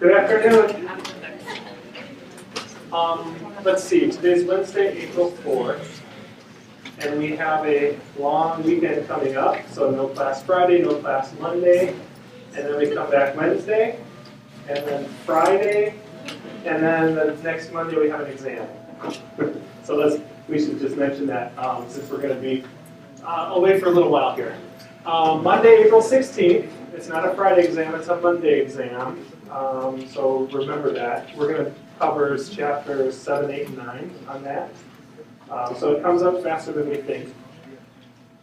Good afternoon. Let's see, today's Wednesday, April 4th, and we have a long weekend coming up, so no class Friday, no class Monday, and then we come back Wednesday, and then Friday, and then the next Monday we have an exam. So we should just mention that since we're going to be away for a little while here. Monday, April 16th, it's not a Friday exam, it's a Monday exam, so remember that. We're going to cover chapters 7, 8, and 9 on that. So it comes up faster than we think.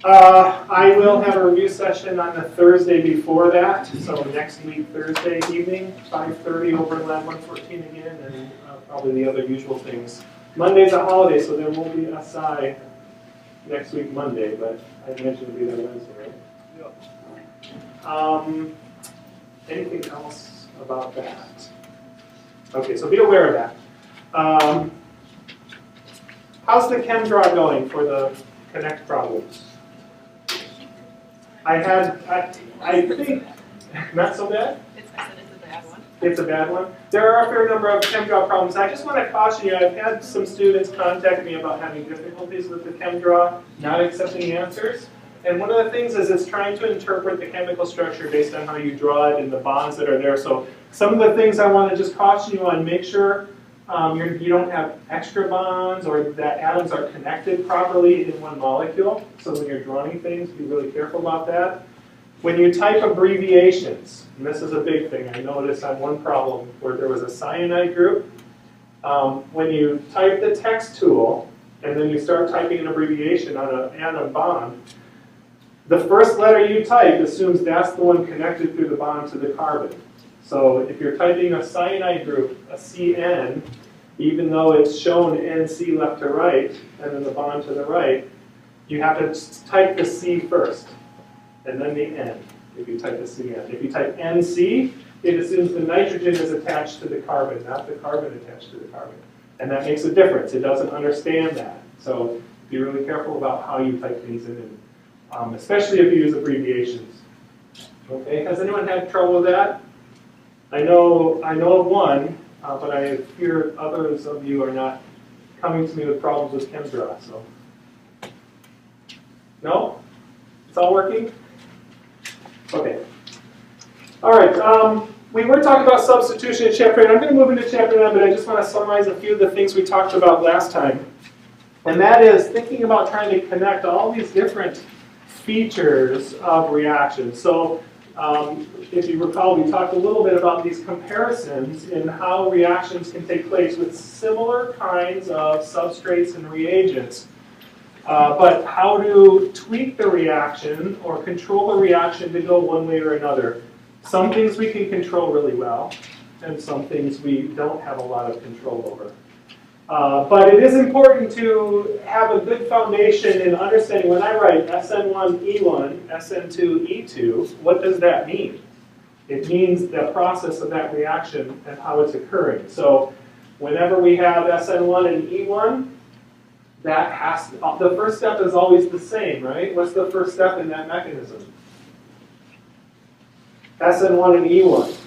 I will have a review session on the Thursday before that, so next week, Thursday evening, 5:30 over in Lab 114 again, and probably the other usual things. Monday's a holiday, so there won't be a SI next week Monday, but I mentioned it'll be there Wednesday, right? Anything else about that? Okay, so be aware of that. How's the Chem draw going for the Connect problems? I think, not so bad? It's a bad one. It's a bad one. There are a fair number of Chem draw problems. I just want to caution you, I've had some students contact me about having difficulties with the Chem draw, not accepting answers. And one of the things is it's trying to interpret the chemical structure based on how you draw it and the bonds that are there. So some of the things I want to just caution you on, make sure you don't have extra bonds or that atoms are connected properly in one molecule. So when you're drawing things, be really careful about that. When you type abbreviations, and this is a big thing, I noticed on one problem where there was a cyanide group. When you type the text tool and then you start typing an abbreviation on an atom bond, the first letter you type assumes that's the one connected through the bond to the carbon. So if you're typing a cyanide group, a CN, even though it's shown NC left to right, and then the bond to the right, you have to type the C first, and then the N, if you type the CN. If you type NC, it assumes the nitrogen is attached to the carbon, not the carbon attached to the carbon. And that makes a difference. It doesn't understand that. So be really careful about how you type things in, especially if you use abbreviations. Okay, has anyone had trouble with that? I know of one, but I fear others of you are not coming to me with problems with ChemDraw. So, no, it's all working. Okay. All right. We were talking about substitution in chapter 8. I'm going to move into chapter 9, but I just want to summarize a few of the things we talked about last time, and that is thinking about trying to connect all these different features of reactions. So. If you recall, we talked a little bit about these comparisons in how reactions can take place with similar kinds of substrates and reagents. But how to tweak the reaction or control the reaction to go one way or another. Some things we can control really well, and some things we don't have a lot of control over. But it is important to have a good foundation in understanding when I write SN1E1, SN2E2, what does that mean? It means the process of that reaction and how it's occurring. So whenever we have SN1 and E1, the first step is always the same, right? What's the first step in that mechanism? SN1 and E1.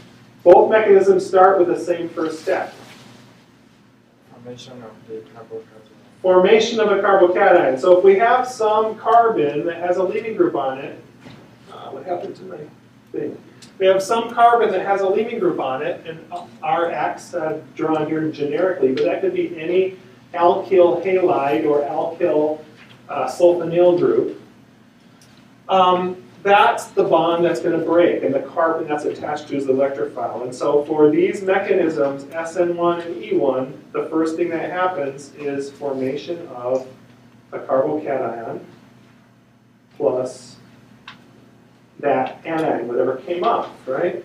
Both mechanisms start with the same first step. Formation of the carbocation. Formation of a carbocation. So if we have some carbon that has a leaving group on it, what happened to my thing? We have some carbon that has a leaving group on it, and Rx drawn here generically, but that could be any alkyl halide or alkyl sulfonyl group. That's the bond that's going to break, and the carbon that's attached to is the electrophile. And so for these mechanisms, SN1 and E1, the first thing that happens is formation of a carbocation plus that anion, whatever came up, right?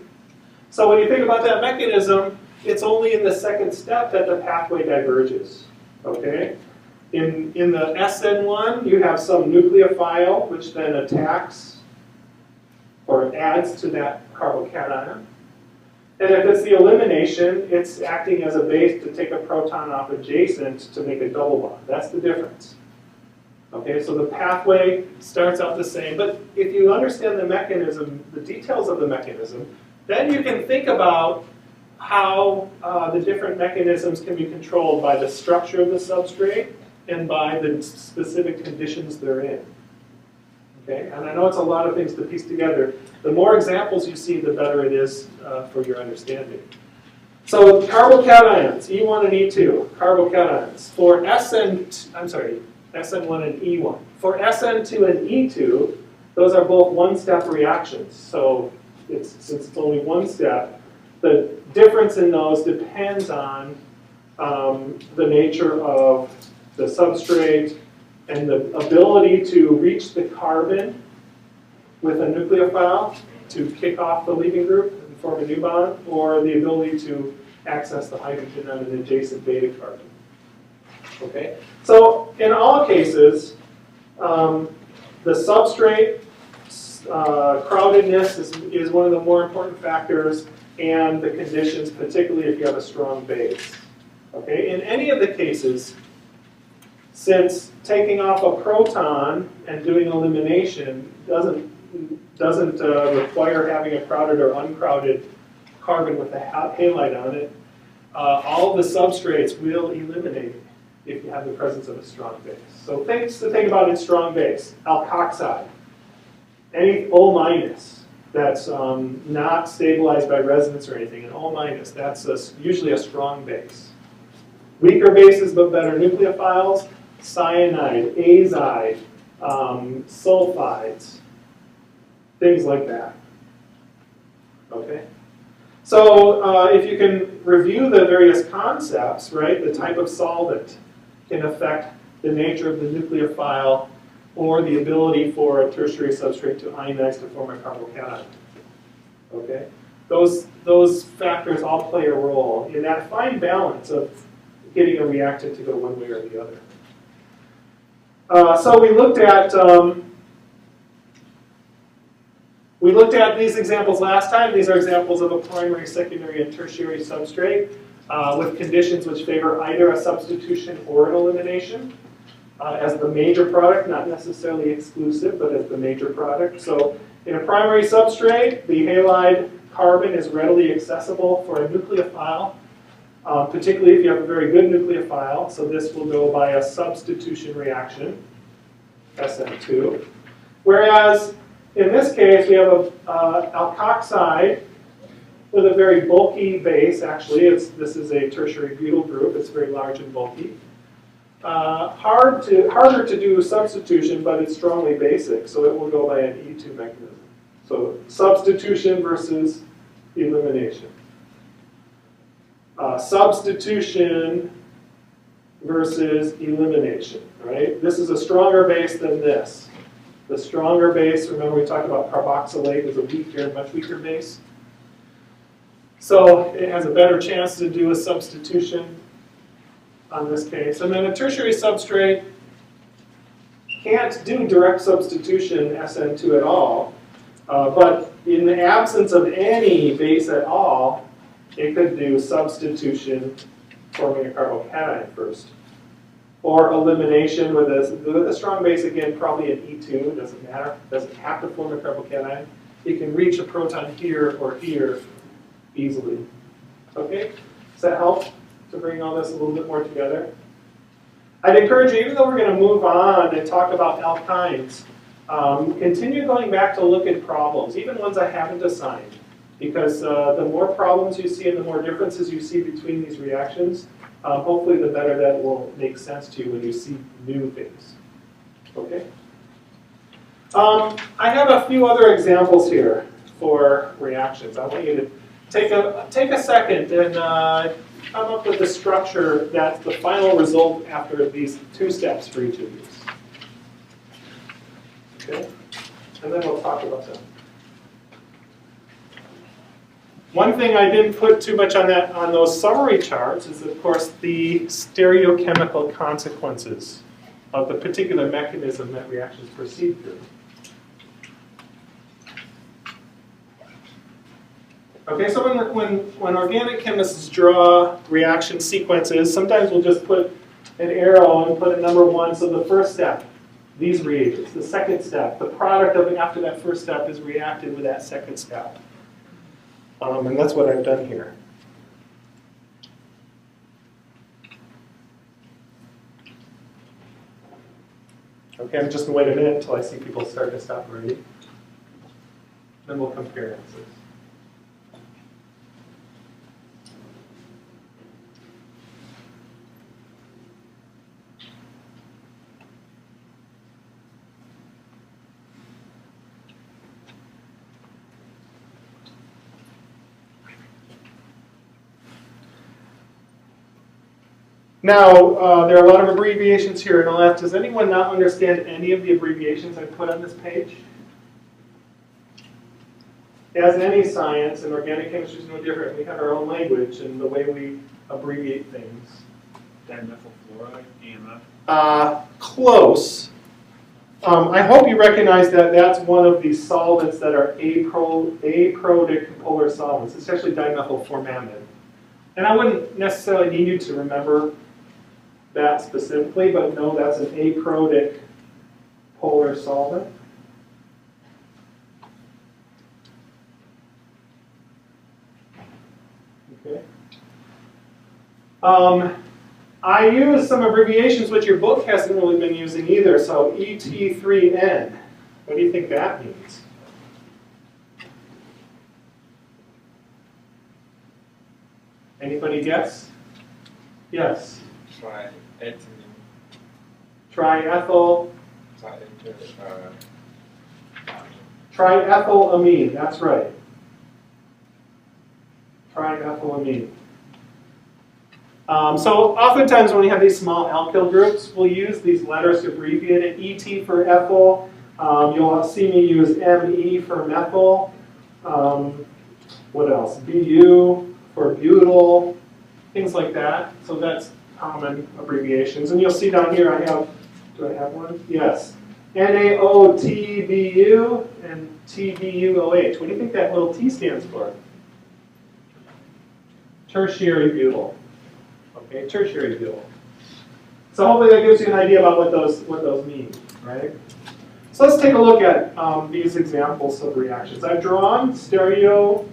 So when you think about that mechanism, it's only in the second step that the pathway diverges, okay? In the SN1, you have some nucleophile, which then attacks or adds to that carbocation. And if it's the elimination, it's acting as a base to take a proton off adjacent to make a double bond. That's the difference. Okay, so the pathway starts out the same, but if you understand the mechanism, the details of the mechanism, then you can think about how the different mechanisms can be controlled by the structure of the substrate and by the specific conditions they're in. Okay, and I know it's a lot of things to piece together. The more examples you see, the better it is for your understanding. So carbocations, E1 and E2, carbocations. For SN1 and E1. For SN2 and E2, those are both one-step reactions. So since it's only one step, the difference in those depends on the nature of the substrate and the ability to reach the carbon with a nucleophile to kick off the leaving group and form a new bond, or the ability to access the hydrogen on an adjacent beta carbon. Okay? So in all cases, the substrate crowdedness is one of the more important factors, and the conditions, particularly if you have a strong base. Okay? In any of the cases, since taking off a proton and doing elimination doesn't require having a crowded or uncrowded carbon with a halide on it, all of the substrates will eliminate if you have the presence of a strong base. So things to think about in strong base: alkoxide, any O- that's not stabilized by resonance or anything, an O-, that's usually a strong base. Weaker bases but better nucleophiles: cyanide, azide, sulfides, things like that. Okay? So if you can review the various concepts, right, the type of solvent can affect the nature of the nucleophile or the ability for a tertiary substrate to ionize to form a carbocation. Okay? Those factors all play a role in that fine balance of getting a reactant to go one way or the other. So we looked at these examples last time. These are examples of a primary, secondary, and tertiary substrate with conditions which favor either a substitution or an elimination as the major product, not necessarily exclusive, but as the major product. So in a primary substrate, the halide carbon is readily accessible for a nucleophile, particularly if you have a very good nucleophile. So this will go by a substitution reaction, SN2. Whereas in this case, we have an alkoxide with a very bulky base. Actually, this is a tertiary butyl group. It's very large and bulky. Harder to do substitution, but it's strongly basic, so it will go by an E2 mechanism. So substitution versus elimination. Substitution versus elimination, right? This is a stronger base than this. The stronger base, remember we talked about carboxylate, is a weaker, much weaker base. So it has a better chance to do a substitution on this case. And then a tertiary substrate can't do direct substitution SN2 at all. But in the absence of any base at all, it could do substitution forming a carbocation first. Or elimination with a strong base, again, probably an E2, it doesn't matter. It doesn't have to form a carbocation. It can reach a proton here or here easily. Okay? Does that help to bring all this a little bit more together? I'd encourage you, even though we're going to move on and talk about alkynes, continue going back to look at problems, even ones I haven't assigned. Because the more problems you see and the more differences you see between these reactions, hopefully the better that will make sense to you when you see new things. Okay? I have a few other examples here for reactions. I want you to take a second and come up with the structure that's the final result after these two steps for each of these. Okay? And then we'll talk about them. One thing I didn't put too much on those summary charts is, of course, the stereochemical consequences of the particular mechanism that reactions proceed through. Okay, so when organic chemists draw reaction sequences, sometimes we'll just put an arrow and put a number 1. So the first step, these reagents. The second step, the product of after that first step is reacted with that second step. And that's what I've done here. Okay, I'm just going to wait a minute until I see people start to stop writing. Then we'll compare answers. Now, there are a lot of abbreviations here on the left. Does anyone not understand any of the abbreviations I put on this page? As in any science, and organic chemistry is no different. We have our own language and the way we abbreviate things. Dimethyl fluoride, AMF. Close. I hope you recognize that that's one of these solvents that are aprotic polar solvents, especially dimethyl formamide. And I wouldn't necessarily need you to remember that specifically, but no, that's an aprotic polar solvent. Okay. I use some abbreviations which your book hasn't really been using either. So ET3N, what do you think that means? Anybody guess? Yes. Triethyl. Triethylamine, that's right. Triethylamine. So oftentimes when we have these small alkyl groups, we'll use these letters to abbreviate it. ET for ethyl. You'll see me use ME for methyl. What else? BU for butyl. Things like that. So that's common abbreviations. And you'll see down here I have, do I have one? Yes. NaOTBU and TBUOH. What do you think that little T stands for? Tertiary butyl. Okay, tertiary butyl. So hopefully that gives you an idea about what those mean, right? So let's take a look at these examples of reactions. I've drawn stereo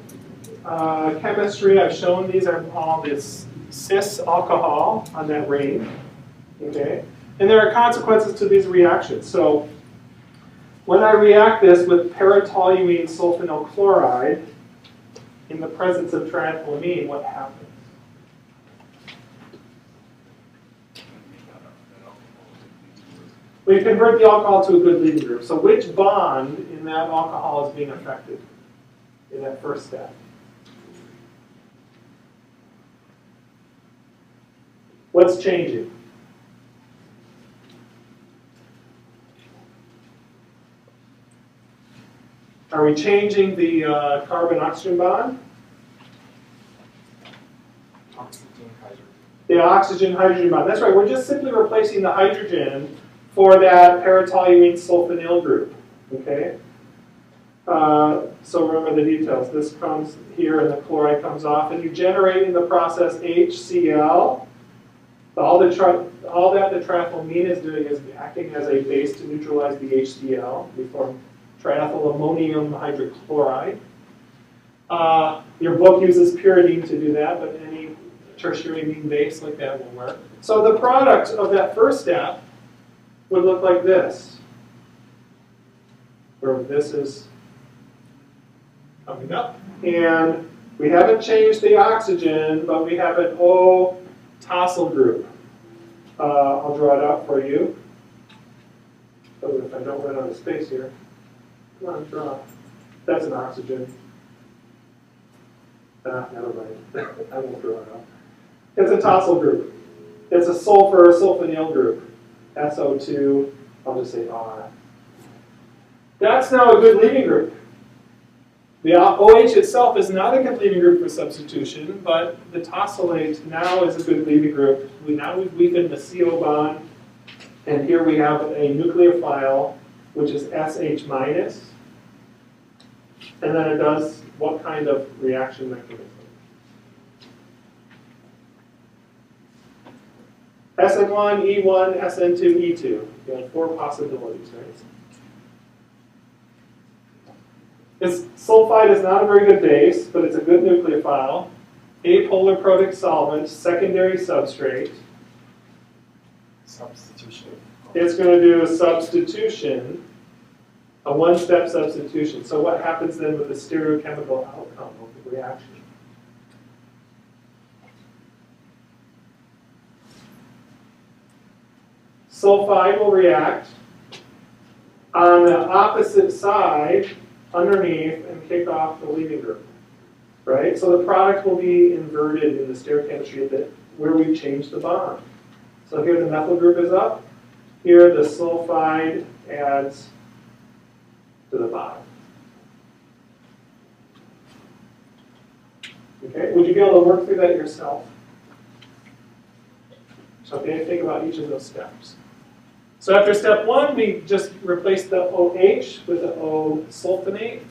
chemistry. I've shown these are all this cis alcohol on that ring. Okay, and there are consequences to these reactions. So when I react this with para-toluene sulfonyl chloride in the presence of triethylamine, what happens? We convert the alcohol to a good leading group. So which bond in that alcohol is being affected in that first step? What's changing? Are we changing the carbon-oxygen bond? The oxygen-hydrogen bond. That's right. We're just simply replacing the hydrogen for that para-toluene sulfonyl group. Okay. So remember the details. This comes here, and the chloride comes off, and you generate in the process HCl. All that the triethylamine is doing is acting as a base to neutralize the HCl. We form triethyl ammonium hydrochloride. Your book uses pyridine to do that, but any tertiary amine base like that will work. So the product of that first step would look like this, where this is coming up. And we haven't changed the oxygen, but we have an O-tosyl group. I'll draw it out for you. So if I don't run out of space here. Come on, draw. That's an oxygen. Never mind. I won't draw it out. It's a tosyl group. It's a sulfur sulfonyl group. SO2, I'll just say R. That's now a good leading group. The OH itself is not a good leading group for substitution, but the tosylate now is a good leading group. Now we've weakened the CO bond, and here we have a nucleophile, which is SH minus. And then it does what kind of reaction mechanism? SN1, E1, SN2, E2. You have 4 possibilities, right? This sulfide is not a very good base, but it's a good nucleophile. Apolar protic solvent, secondary substrate. Substitution. it's going to do a substitution, a one-step substitution. So what happens then with the stereochemical outcome of the reaction? Sulfide will react on the opposite side underneath and kick off the leaving group, right? So the product will be inverted in the stereochemistry where we change the bond. So here the methyl group is up. Here the sulfide adds to the bottom. Okay, would you be able to work through that yourself? So okay, think about each of those steps. So after step 1, we just replace the OH with the O sulfonate.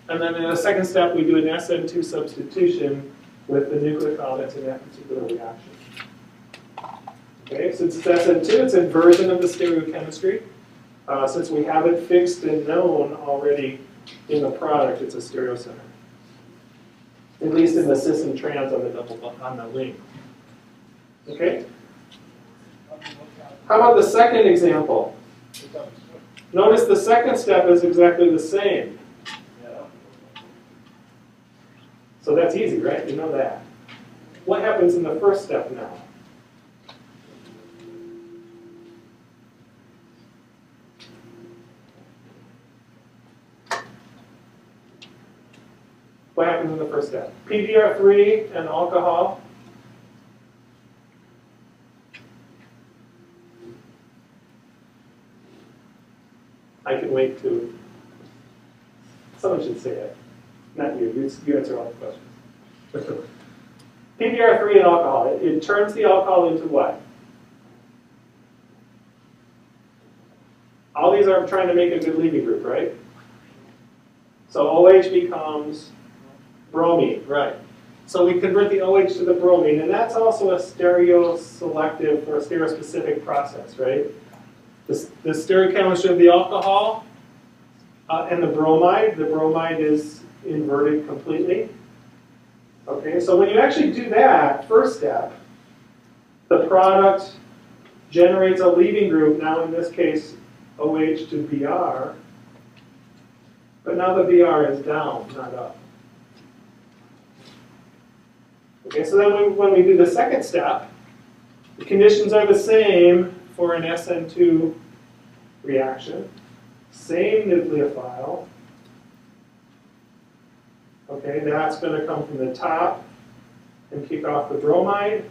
And then in the second step, we do an SN2 substitution with the nucleophile that's in that particular reaction. Okay, since it's SN2, it's inversion of the stereochemistry. Since we have it fixed and known already in the product, it's a stereocenter. At least in the cis and trans on the link. Okay? How about the second example? Notice the second step is exactly the same. So that's easy, right? You know that. What happens in the first step now? What happens in the first step? PBr3 and alcohol. I can wait to. Someone should say it. Not you. You answer all the questions. PBr3 and alcohol. It turns the alcohol into what? All these are trying to make a good leaving group, right? So OH becomes bromine, right? So we convert the OH to the bromine, and that's also a stereoselective or a stereospecific process, right? The stereochemistry of the alcohol and the bromide is inverted completely. Okay, so when you actually do that first step, the product generates a leaving group, now in this case OH to Br, but now the Br is down, not up. Okay, so then when we do the second step, the conditions are the same for an SN2 reaction. Same nucleophile. Okay, that's going to come from the top and kick off the bromide.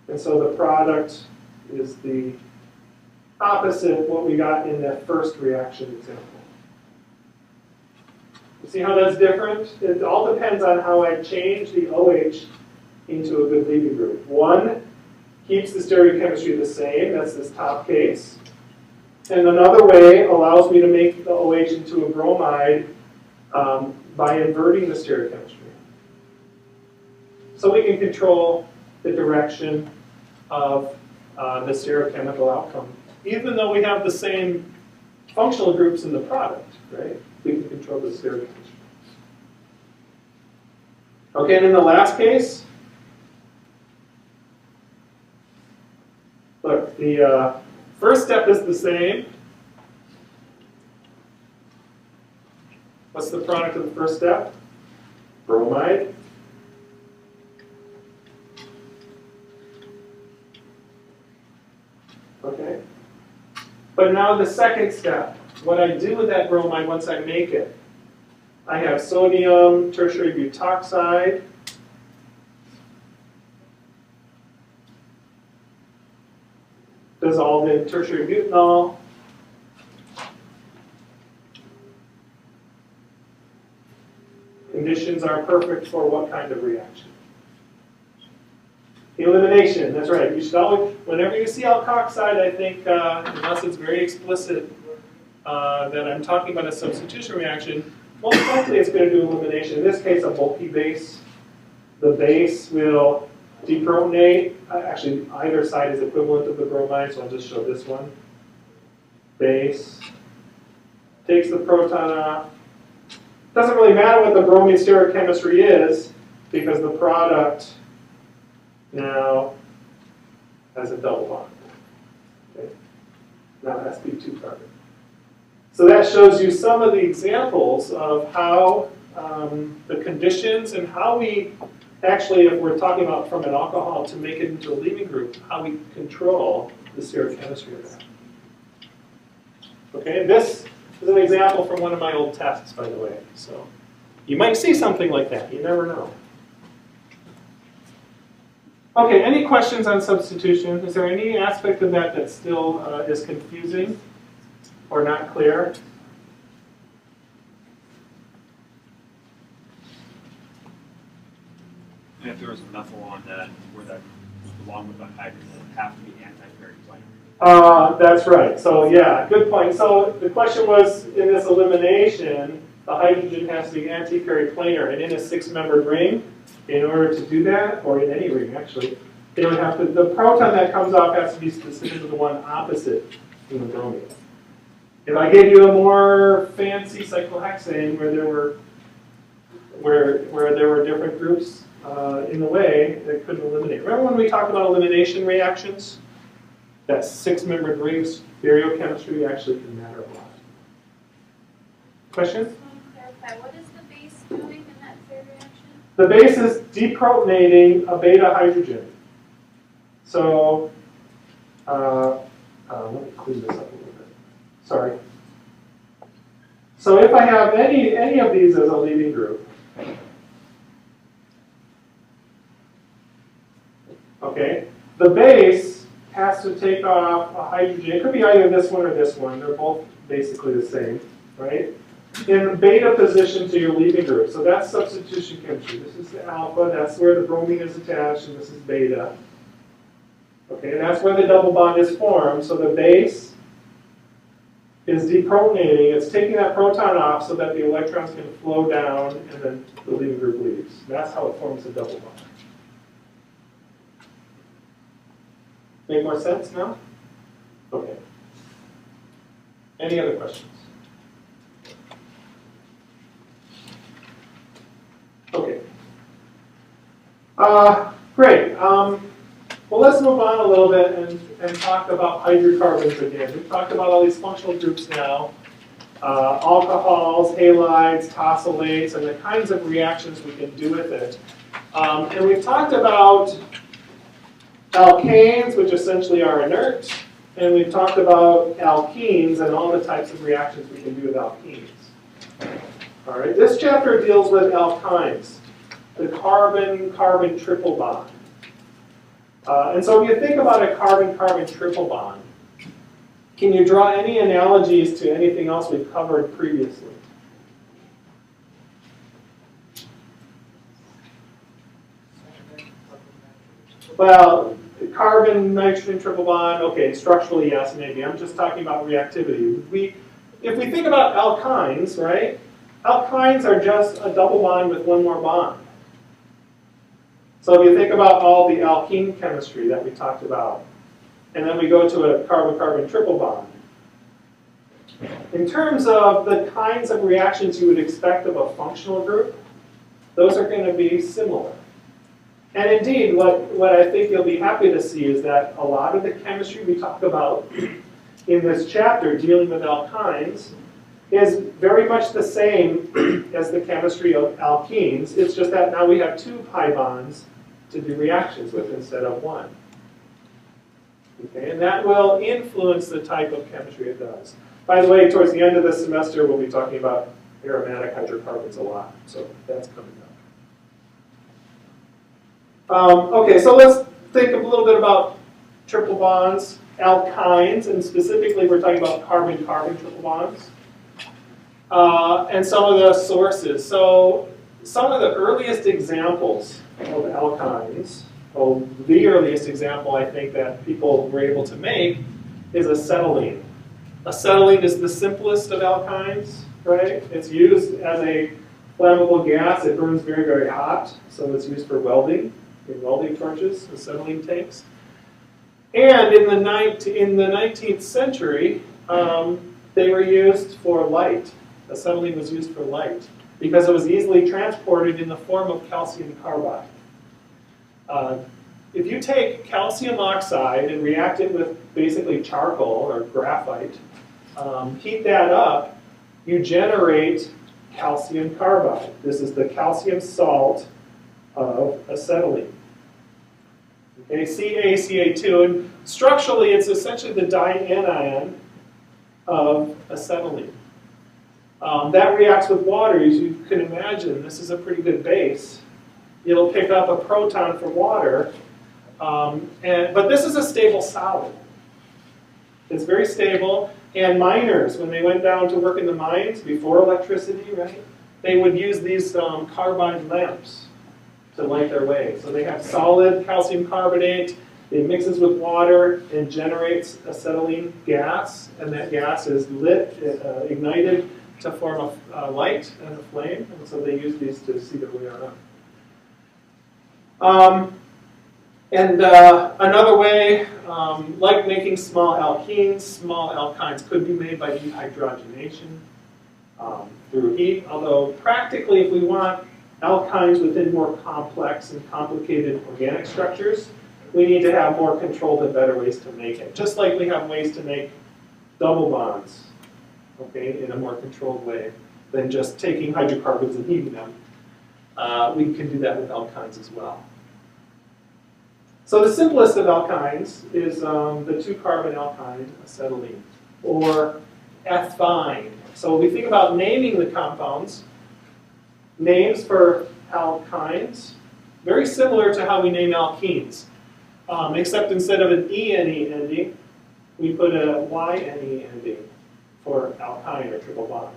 And so the product is the opposite of what we got in that first reaction example. You see how that's different? It all depends on how I change the OH into a good leaving group. One keeps the stereochemistry the same, that's this top case. And another way allows me to make the OH into a bromide by inverting the stereochemistry. So we can control the direction of the stereochemical outcome. Even though we have the same functional groups in the product, right? We can control the stereochemistry. Okay, and in the last case, look, the first step is the same. What's the product of the first step? Bromide. Okay. But now the second step, what I do with that bromide once I make it, I have sodium tertiary butoxide, dissolved in tertiary butanol, conditions are perfect for what kind of reaction? Elimination, that's right. You should always, whenever you see alkoxide, I think, unless it's very explicit that I'm talking about a substitution reaction, most likely it's going to do elimination. In this case, a bulky base. The base will deprotonate. Actually, either side is equivalent of the bromide, so I'll just show this one. Base takes the proton off. Doesn't really matter what the bromine stereochemistry is, because the product now has a double bond. Okay? Not sp2 carbon. So that shows you some of the examples of how the conditions and how we actually, if we're talking about from an alcohol to make it into a leaving group, how we control the stereochemistry of that. Okay, this is an example from one of my old tests, by the way. So you might see something like that. You never know. Okay, any questions on substitution? Is there any aspect of that that still is confusing or not clear? And if there was methyl on that, where that along with the hydrogen, it would have to be anti-ferric planar. That's right. So yeah, good point. So the question was, in this elimination, the hydrogen has to be anti-periplanar, and in a six-membered ring, in order to do that, or in any ring actually, they would have to, the proton that comes off has to be specific to the one opposite in the bromine. If I gave you a more fancy cyclohexane where there were different groups in the way, that couldn't eliminate. Remember when we talked about elimination reactions? That six-membered rings, stereochemistry actually can matter a lot. Question? What is the base doing in that third reaction? The base is deprotonating a beta hydrogen. So, let me clean this up a little bit. Sorry. So if I have any of these as a leaving group, okay, the base has to take off a hydrogen. It could be either this one or this one. They're both basically the same, right? In beta position to your leaving group. So that's substitution chemistry. This is the alpha. That's where the bromine is attached, and this is beta. Okay, and that's where the double bond is formed. So the base is deprotonating. It's taking that proton off so that the electrons can flow down, and then the leaving group leaves. That's how it forms a double bond. Make more sense now? Okay. Any other questions? Okay. Great. Well, let's move on a little bit and talk about hydrocarbons again. We've talked about all these functional groups now. Alcohols, halides, tosylates, and the kinds of reactions we can do with it. And we've talked about alkanes, which essentially are inert, and we've talked about alkenes and all the types of reactions we can do with alkenes. All right, this chapter deals with alkynes, the carbon-carbon triple bond. And so if you think about a carbon-carbon triple bond, can you draw any analogies to anything else we've covered previously? Well, carbon-nitrogen triple bond, okay, structurally yes, maybe. I'm just talking about reactivity. If we think about alkynes, right? Alkynes are just a double bond with one more bond. So if you think about all the alkene chemistry that we talked about, and then we go to a carbon-carbon triple bond. In terms of the kinds of reactions you would expect of a functional group, those are going to be similar. And indeed, what I think you'll be happy to see is that a lot of the chemistry we talk about in this chapter dealing with alkynes is very much the same as the chemistry of alkenes. It's just that now we have two pi bonds to do reactions with instead of one. Okay, and that will influence the type of chemistry it does. By the way, towards the end of this semester, we'll be talking about aromatic hydrocarbons a lot, so that's coming up. Okay, so let's think a little bit about triple bonds, alkynes, and specifically we're talking about carbon-carbon triple bonds. And some of the sources. So some of the earliest examples of alkynes, well, the earliest example I think that people were able to make is acetylene. Acetylene is the simplest of alkynes, right? It's used as a flammable gas. It burns very, very hot, so it's used for welding, in welding torches, acetylene tanks. And in the 19th century, they were used for light. Acetylene was used for light because it was easily transported in the form of calcium carbide. if you take calcium oxide and react it with basically charcoal or graphite, heat that up, you generate calcium carbide. This is the calcium salt of acetylene. Okay, CaCa2, and structurally it's essentially the dianion of acetylene. That reacts with water, as you can imagine. This is a pretty good base. It'll pick up a proton from water, but this is a stable solid. It's very stable, and miners, when they went down to work in the mines before electricity, right, they would use these carbide lamps to light their way. So they have solid calcium carbonate, it mixes with water and generates acetylene gas, and that gas is lit, ignited to form a light and a flame, and so they use these to see their way around. Another way, like making small alkenes, small alkynes could be made by dehydrogenation through heat, although practically if we want alkynes within more complex and complicated organic structures, we need to have more controlled and better ways to make it. Just like we have ways to make double bonds, okay, in a more controlled way than just taking hydrocarbons and heating them. We can do that with alkynes as well. So the simplest of alkynes is the 2-carbon alkyne acetylene, or ethine. So we think about naming the compounds. Names for alkynes, very similar to how we name alkenes, except instead of an ene ending, we put a yne ending for alkyne or triple bond.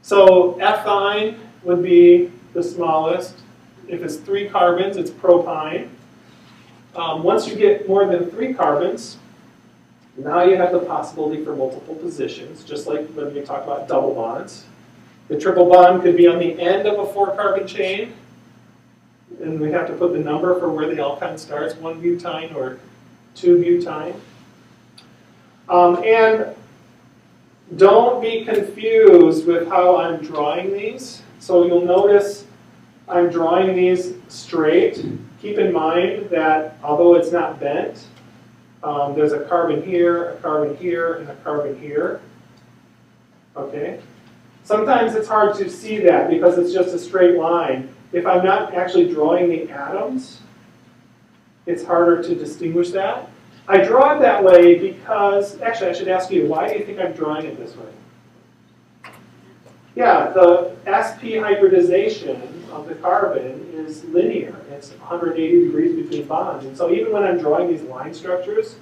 So ethine would be the smallest. If it's 3 carbons, it's propyne. Once you get more than 3 carbons, now you have the possibility for multiple positions, just like when we talk about double bonds. The triple bond could be on the end of a 4-carbon chain, and we have to put the number for where the alkyne starts, 1-butyne or 2-butyne. And don't be confused with how I'm drawing these. So you'll notice I'm drawing these straight. Keep in mind that although it's not bent, there's a carbon here, a carbon here, and a carbon here. Okay? Sometimes it's hard to see that because it's just a straight line. If I'm not actually drawing the atoms, it's harder to distinguish that. I draw it that way because, actually I should ask you, why do you think I'm drawing it this way? Yeah, the sp hybridization of the carbon is linear. It's 180 degrees between bonds. And so even when I'm drawing these line structures,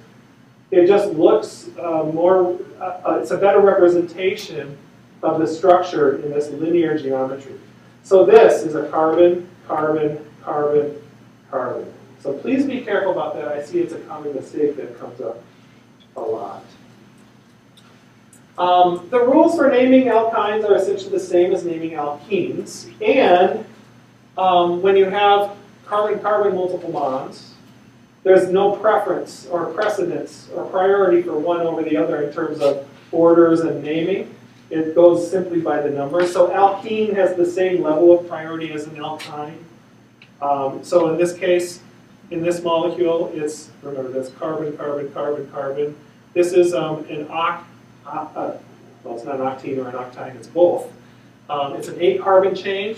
it just looks it's a better representation of the structure in this linear geometry. So this is a carbon, carbon, carbon, carbon. So please be careful about that. I see it's a common mistake that comes up a lot. The rules for naming alkynes are essentially the same as naming alkenes. And when you have carbon-carbon multiple bonds, there's no preference or precedence or priority for one over the other in terms of orders and naming. It goes simply by the number. So alkene has the same level of priority as an alkyne. So in this case, in this molecule, it's, remember, that's carbon, carbon, carbon, carbon. This is well, it's not an octene or an octine, it's both. It's an 8-carbon chain,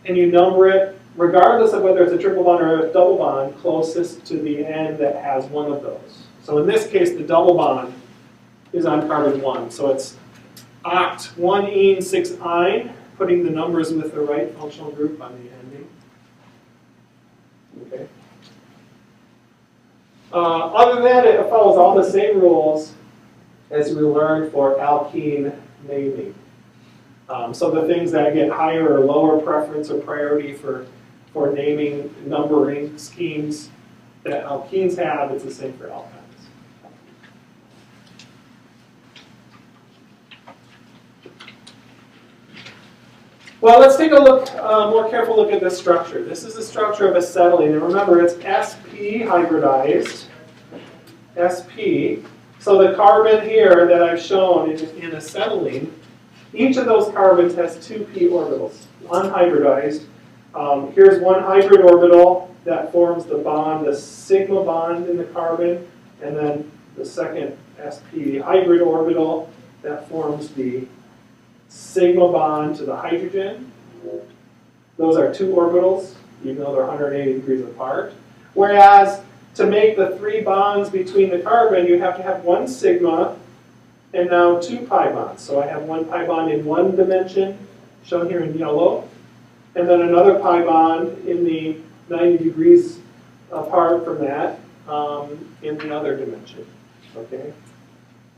and you number it, regardless of whether it's a triple bond or a double bond, closest to the end that has one of those. So in this case, the double bond is on carbon 1. So it's oct 1-ene 6-ine, putting the numbers with the right functional group on the ending. Okay. Other than that, it follows all the same rules as we learned for alkene naming. So the things that get higher or lower preference or priority for naming, numbering schemes that alkenes have, it's the same for alkynes. Well, let's take a look, more careful look at this structure. This is the structure of acetylene, and remember it's sp hybridized, sp. So the carbon here that I've shown in acetylene, each of those carbons has 2 p orbitals, unhybridized. Here's one hybrid orbital, that forms the bond, the sigma bond in the carbon, and then the second sp hybrid orbital that forms the sigma bond to the hydrogen. Those are two orbitals, even though they're 180 degrees apart. Whereas to make the three bonds between the carbon, you have to have one sigma and now two pi bonds. So I have one pi bond in one dimension, shown here in yellow, and then another pi bond in the 90 degrees apart from that in the other dimension. Okay?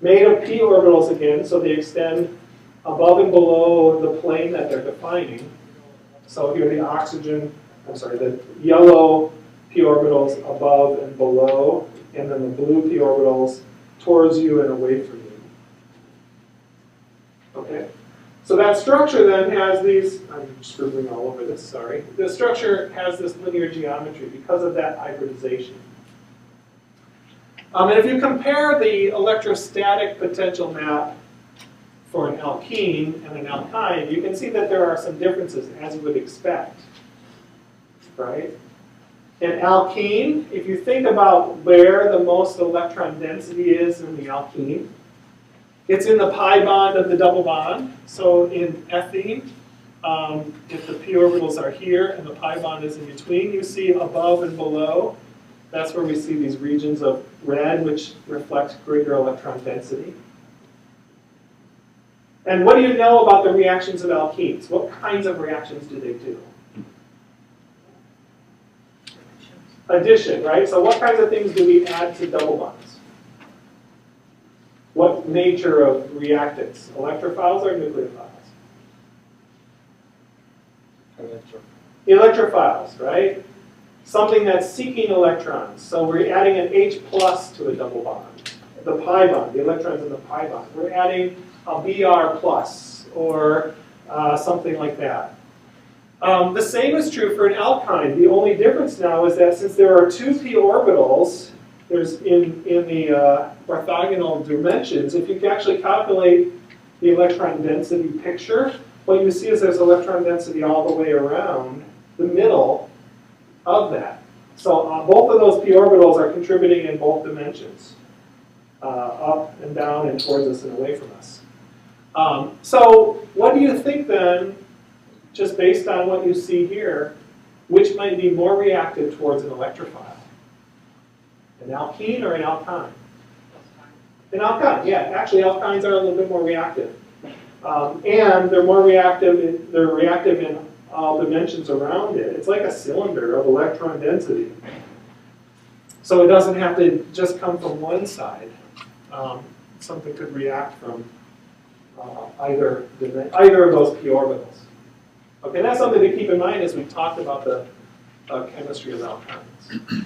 Made of p orbitals again, so they extend above and below the plane that they're defining. So here the the yellow p orbitals above and below, and then the blue p orbitals towards you and away from you. Okay? So that structure then has these, I'm scribbling all over this, sorry. The structure has this linear geometry because of that hybridization. And if you compare the electrostatic potential map for an alkene and an alkyne, you can see that there are some differences, as you would expect, right? An alkene, if you think about where the most electron density is in the alkene, it's in the pi bond of the double bond. So in ethene, if the p orbitals are here and the pi bond is in between, you see above and below. That's where we see these regions of red, which reflect greater electron density. And what do you know about the reactions of alkenes? What kinds of reactions do they do? Addition, right? So what kinds of things do we add to double bonds? What nature of reactants? Electrophiles or nucleophiles? Electrophiles, right? Something that's seeking electrons. So we're adding an H plus to a double bond. The pi bond, the electrons in the pi bond. We're adding a Br plus or something like that. The same is true for an alkyne. The only difference now is that since there are two p orbitals, there's in the orthogonal dimensions, if you can actually calculate the electron density picture, what you see is there's electron density all the way around the middle of that. So both of those p orbitals are contributing in both dimensions, up and down and towards us and away from us. So what do you think then, just based on what you see here, which might be more reactive towards an electrophile? An alkene or an alkyne? An alkyne, yeah. Actually, alkynes are a little bit more reactive. And they're more reactive, they're reactive in all dimensions around it. It's like a cylinder of electron density. So it doesn't have to just come from one side. Something could react from either of those p orbitals. Okay, that's something to keep in mind as we talk about the chemistry of alkynes.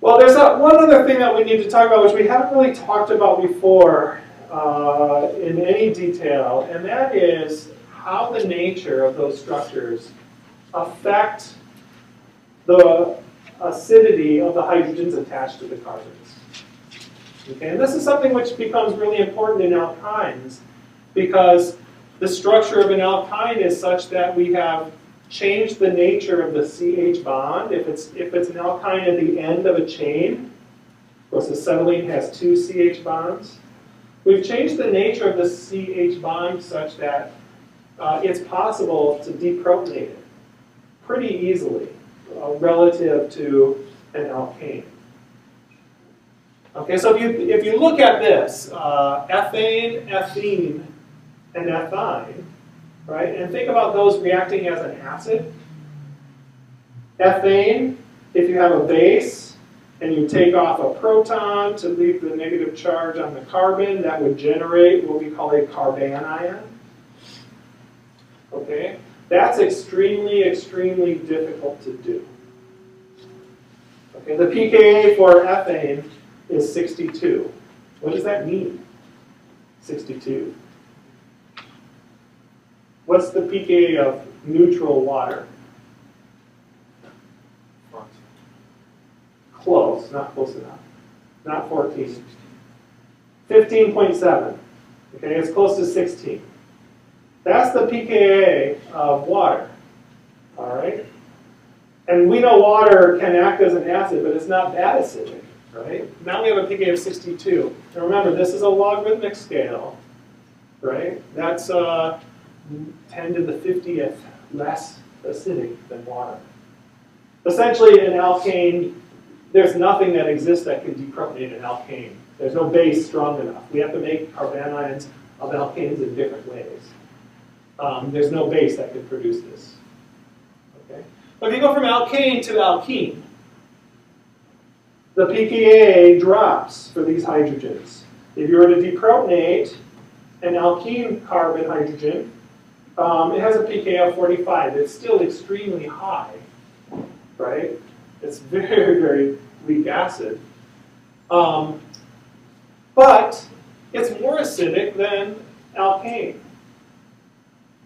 Well, there's one other thing that we need to talk about, which we haven't really talked about before in any detail, and that is how the nature of those structures affect the acidity of the hydrogens attached to the carbons. Okay, and this is something which becomes really important in alkynes because the structure of an alkyne is such that we have changed the nature of the CH bond. If it's an alkyne at the end of a chain, of course acetylene has two CH bonds, we've changed the nature of the CH bond such that it's possible to deprotonate it pretty easily relative to an alkane. Okay, so if you look at this, ethane, ethene, and ethyne, right, and think about those reacting as an acid. Ethane, if you have a base and you take off a proton to leave the negative charge on the carbon, that would generate what we call a carbanion. Okay, that's extremely, extremely difficult to do. Okay, the pKa for ethane is 62. What does that mean? 62. What's the pKa of neutral water? Close, not close enough. Not 14. 15.7. Okay, it's close to 16. That's the pKa of water, all right? And we know water can act as an acid, but it's not that acidic, right? Now we have a pKa of 62. And remember, this is a logarithmic scale, right? That's 10 to the 50th less acidic than water. Essentially, an alkane, there's nothing that exists that can deprotonate an alkane. There's no base strong enough. We have to make carbanions of alkanes in different ways. There's no base that can produce this. Okay? But if you go from alkane to alkene, the pKa drops for these hydrogens. If you were to deprotonate an alkene carbon hydrogen, it has a pKa of 45. It's still extremely high, right? It's very, very weak acid. But it's more acidic than alkane.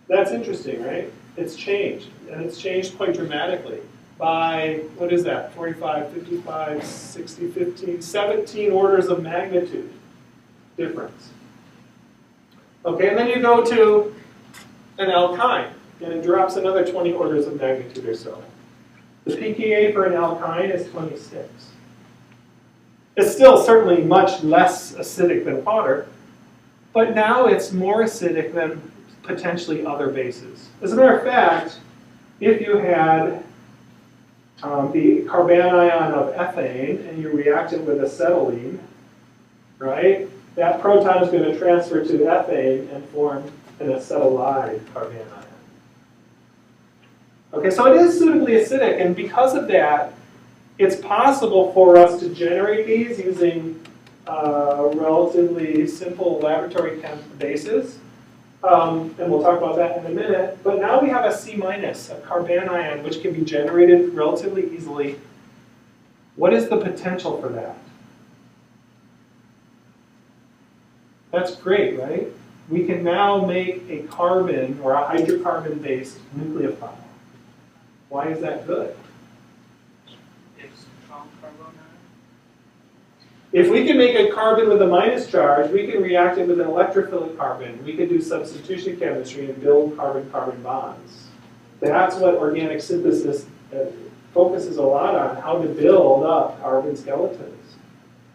That's interesting, right? It's changed, and it's changed quite dramatically by, what is that, 45, 55, 60, 15, 17 orders of magnitude difference. Okay, and then you go to an alkyne, and it drops another 20 orders of magnitude or so. The pKa for an alkyne is 26. It's still certainly much less acidic than water, but now it's more acidic than potentially other bases. As a matter of fact, if you had the carbanion of ethane and you react it with acetylene, right, that proton is going to transfer to ethane and form an acetylide carbanion. Okay, so it is suitably acidic, and because of that, it's possible for us to generate these using relatively simple laboratory chem bases. And we'll talk about that in a minute. But now we have a C-, a carbanion, which can be generated relatively easily. What is the potential for that? That's great, right? We can now make a carbon or a hydrocarbon-based nucleophile. Why is that good? If we can make a carbon with a minus charge, we can react it with an electrophilic carbon. We can do substitution chemistry and build carbon-carbon bonds. That's what organic synthesis focuses a lot on, how to build up carbon skeletons.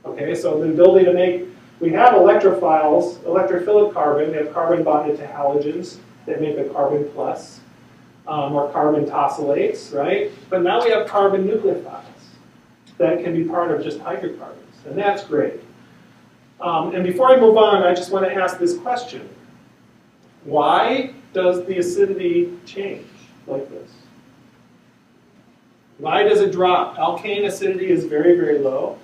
Okay, so the ability to make, we have electrophiles, electrophilic carbon, they have carbon bonded to halogens that make a carbon plus, or carbon tosylates, right? But now we have carbon nucleophiles that can be part of just hydrocarbons. And that's great. And before I move on, I just want to ask this question. Why does the acidity change like this? Why does it drop? Alkane acidity is very, very low.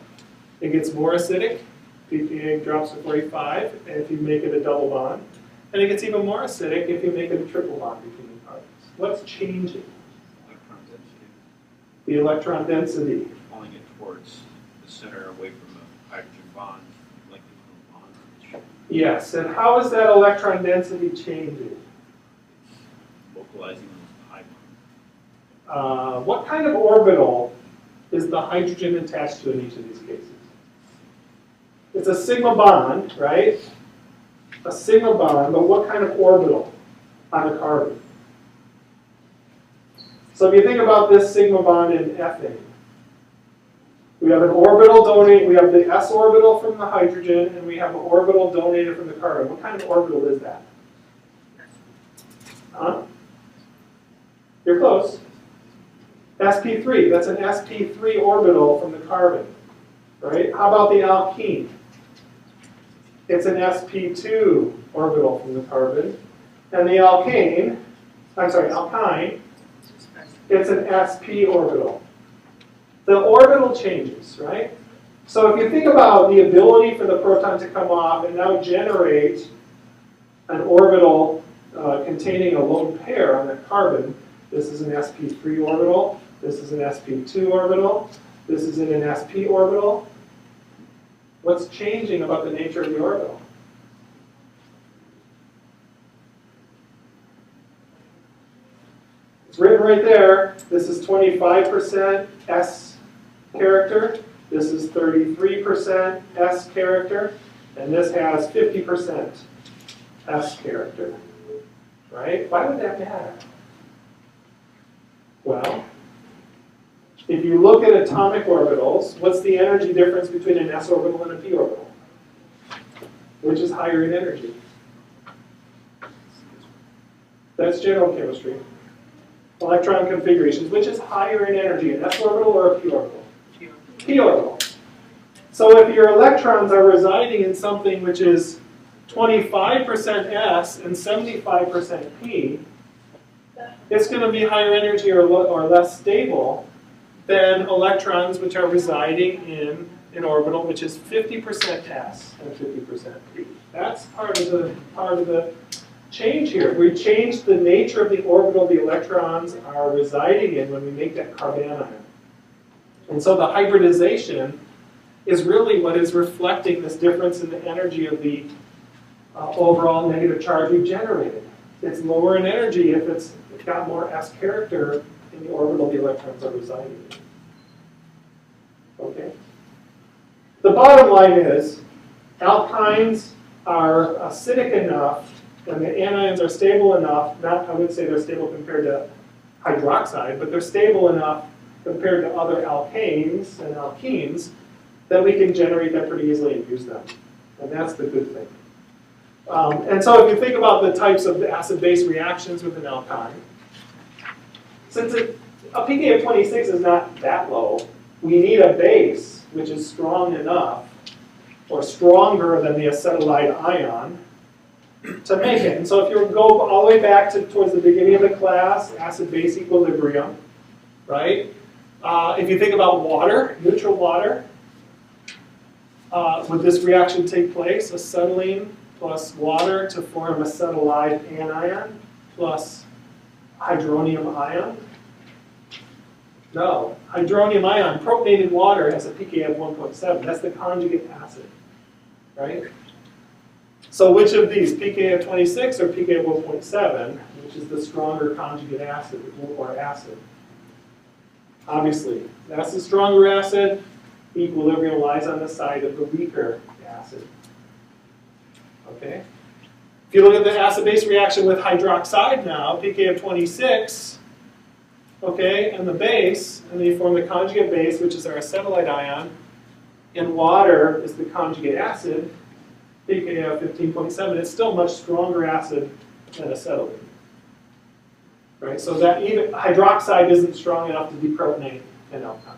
It gets more acidic. pKa drops to 45 if you make it a double bond. And it gets even more acidic if you make it a triple bond between the carbons. What's changing? Electron density. The electron density. Pulling it towards the center away from the hydrogen bond, like the bond. Yes, and how is that electron density changing? Localizing on the high bond. What kind of orbital is the hydrogen attached to in each of these cases? It's a sigma bond, right? A sigma bond, but what kind of orbital on a carbon? So if you think about this sigma bond in ethane, we have an orbital donated, we have the s orbital from the hydrogen, and we have an orbital donated from the carbon. What kind of orbital is that? Huh? You're close. sp3, that's an sp3 orbital from the carbon, right? How about the alkene? It's an sp2 orbital from the carbon. And the alkyne, it's an sp orbital. The orbital changes, right? So if you think about the ability for the proton to come off and now generate an orbital containing a lone pair on the carbon, this is an sp3 orbital, this is an sp2 orbital, this is in an sp orbital. What's changing about the nature of the orbital? It's written right there. This is 25% S character. This is 33% S character. And this has 50% S character. right? Why would that matter? Well, if you look at atomic orbitals, what's the energy difference between an s orbital and a p orbital? Which is higher in energy? That's general chemistry. Electron configurations, which is higher in energy, an s orbital or a p orbital? P orbital. So if your electrons are residing in something which is 25% s and 75% p, it's going to be higher energy or less stable than electrons which are residing in an orbital which is 50% s and 50% p. That's part of the change here. We changed the nature of the orbital the electrons are residing in when we make that carbanion. And so the hybridization is really what is reflecting this difference in the energy of the overall negative charge we've generated. It's lower in energy if it's got more s character in the orbital the electrons are residing in. Okay? The bottom line is, alkynes are acidic enough and the anions are stable enough, not I would say they're stable compared to hydroxide, but they're stable enough compared to other alkanes and alkenes that we can generate them pretty easily and use them. And that's the good thing. And so if you think about the types of acid-base reactions with an alkyne, since a pK of 26 is not that low, we need a base which is strong enough or stronger than the acetylide ion to make it. And so if you go all the way back towards the beginning of the class, acid-base equilibrium, right? If you think about water, neutral water, would this reaction take place? Acetylene plus water to form acetylide anion plus hydronium ion? No. Hydronium ion, protonated water, has a pK of 1.7. That's the conjugate acid, right? So which of these, pK of 26 or pK of 1.7, which is the stronger conjugate acid or acid? Obviously, that's the stronger acid. Equilibrium lies on the side of the weaker acid. Okay? If you look at the acid-base reaction with hydroxide now, pK of 26, okay, and the base, and then you form the conjugate base, which is our acetylide ion, and water is the conjugate acid, pK of 15.7, it's still much stronger acid than acetylene. Right? So that even hydroxide isn't strong enough to deprotonate an alkyne.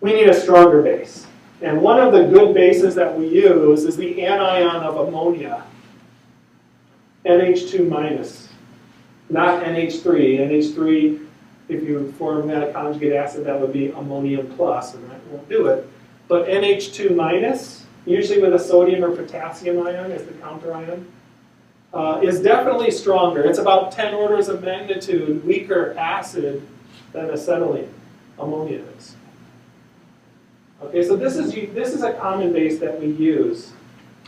We need a stronger base. And one of the good bases that we use is the anion of ammonia, NH2 minus, not NH3. NH3, if you form that conjugate acid, that would be ammonium plus, and that won't do it. But NH2 minus, usually with a sodium or potassium ion as the counter ion, is definitely stronger. It's about 10 orders of magnitude weaker acid than acetylene, ammonia is. Okay, so this is a common base that we use,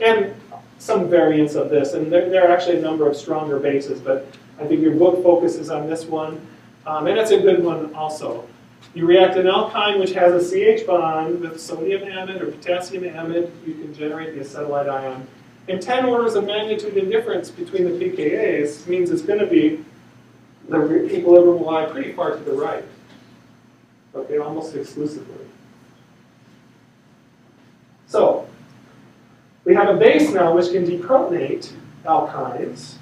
and some variants of this, and there are actually a number of stronger bases, but I think your book focuses on this one, and it's a good one also. You react an alkyne which has a CH bond with sodium amide or potassium amide, you can generate the acetylide ion. And 10 orders of magnitude in difference between the pKa's means it's going to be, the equilibrium will lie pretty far to the right. Okay, almost exclusively. So, we have a base now which can deprotonate alkynes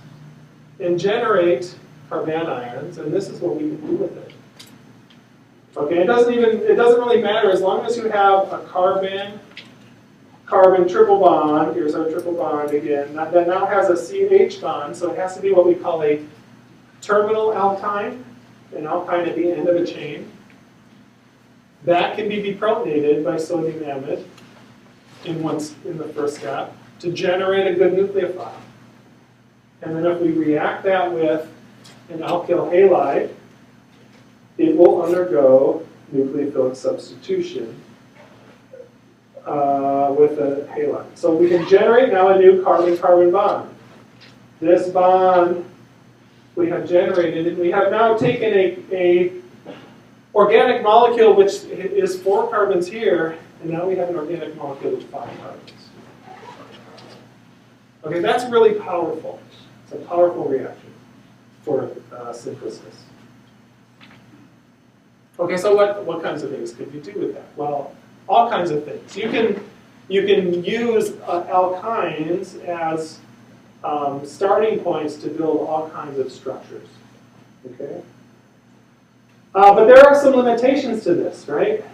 and generate carbanions, and this is what we can do with it. Okay, it doesn't really matter as long as you have a carbon triple bond. Here's our triple bond again. That now has a CH bond, so it has to be what we call a terminal alkyne, an alkyne at the end of a chain. That can be deprotonated by sodium amide in the first step to generate a good nucleophile. And then if we react that with an alkyl halide, it will undergo nucleophilic substitution with a halide. So we can generate now a new carbon-carbon bond. This bond we have generated, and we have now taken a organic molecule which is 4 carbons here, and now we have an organic molecule with 5 carbons. Okay, that's really powerful. It's a powerful reaction for synthesis. Okay, so what kinds of things could you do with that? Well, all kinds of things. You can use alkynes as starting points to build all kinds of structures. Okay, but there are some limitations to this, right?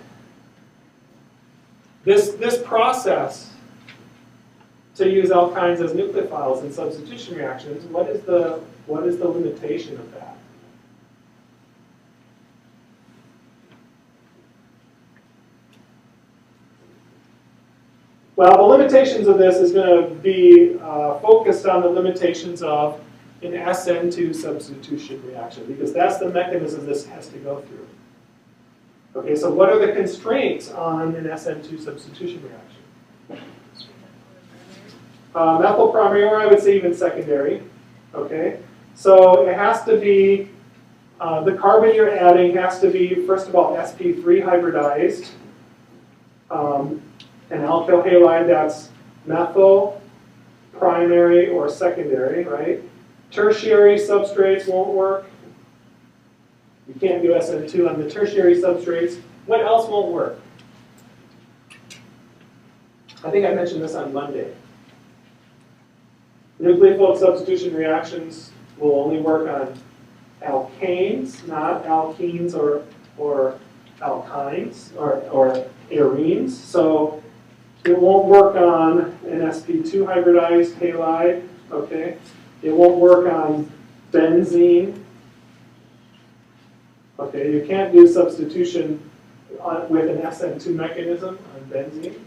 This process to use alkynes as nucleophiles in substitution reactions, what is the limitation of that? Well, the limitations of this is going to be focused on the limitations of an SN2 substitution reaction, because that's the mechanism this has to go through. Okay, so what are the constraints on an SN2 substitution reaction? Methyl primary, or I would say even secondary. Okay, so it has to be, the carbon you're adding has to be, first of all, sp3 hybridized. An alkyl halide that's methyl, primary, or secondary, right? Tertiary substrates won't work. You can't do SN2 on the tertiary substrates. What else won't work? I think I mentioned this on Monday. Nucleophilic substitution reactions will only work on alkanes, not alkenes or alkynes or arenes. So it won't work on an sp2 hybridized halide. Okay, it won't work on benzene. Okay, you can't do substitution with an SN2 mechanism on benzene.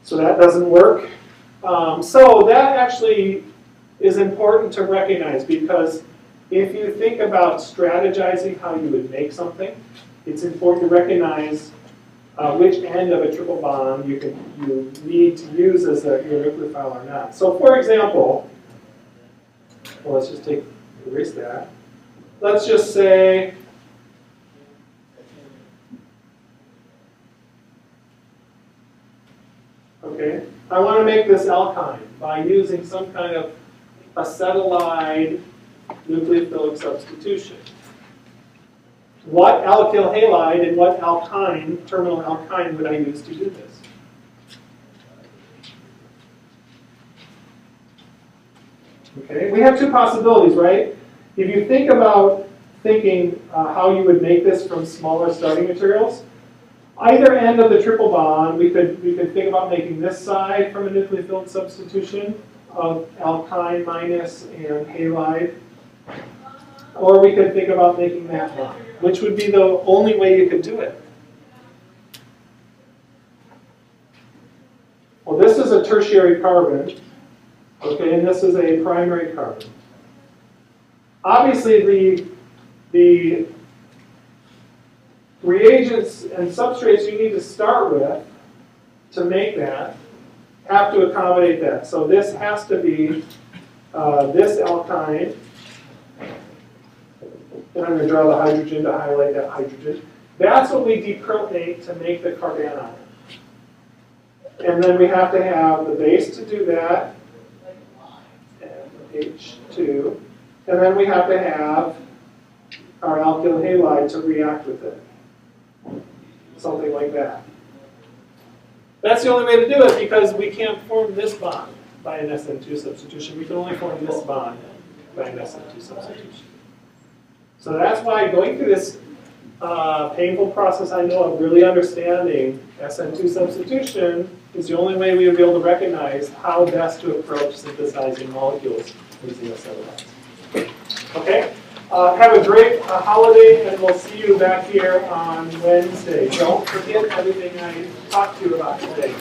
So that doesn't work. So that actually is important to recognize, because if you think about strategizing how you would make something, it's important to recognize which end of a triple bond you need to use as your nucleophile or not. So for example, well, let's just erase that. Let's just say, okay, I want to make this alkyne by using some kind of acetylide nucleophilic substitution. What alkyl halide and what alkyne, terminal alkyne, would I use to do this? Okay, we have two possibilities, right? If you think about how you would make this from smaller starting materials, either end of the triple bond, we could think about making this side from a nucleophilic substitution of alkyne minus and halide, or we could think about making that bond, which would be the only way you could do it. Well, this is a tertiary carbon, okay, and this is a primary carbon. Obviously, the reagents and substrates you need to start with to make that have to accommodate that. So this has to be this alkyne. And I'm going to draw the hydrogen to highlight that hydrogen. That's what we deprotonate to make the carbanion. And then we have to have the base to do that, and H2. And then we have to have our alkyl halide to react with it. Something like that. That's the only way to do it, because we can't form this bond by an SN2 substitution. We can only form this bond by an SN2 substitution. So that's why going through this painful process, I know, of really understanding SN2 substitution is the only way we would be able to recognize how best to approach synthesizing molecules using acetylates. Okay? Have a great holiday, and we'll see you back here on Wednesday. Don't forget everything I talked to you about today.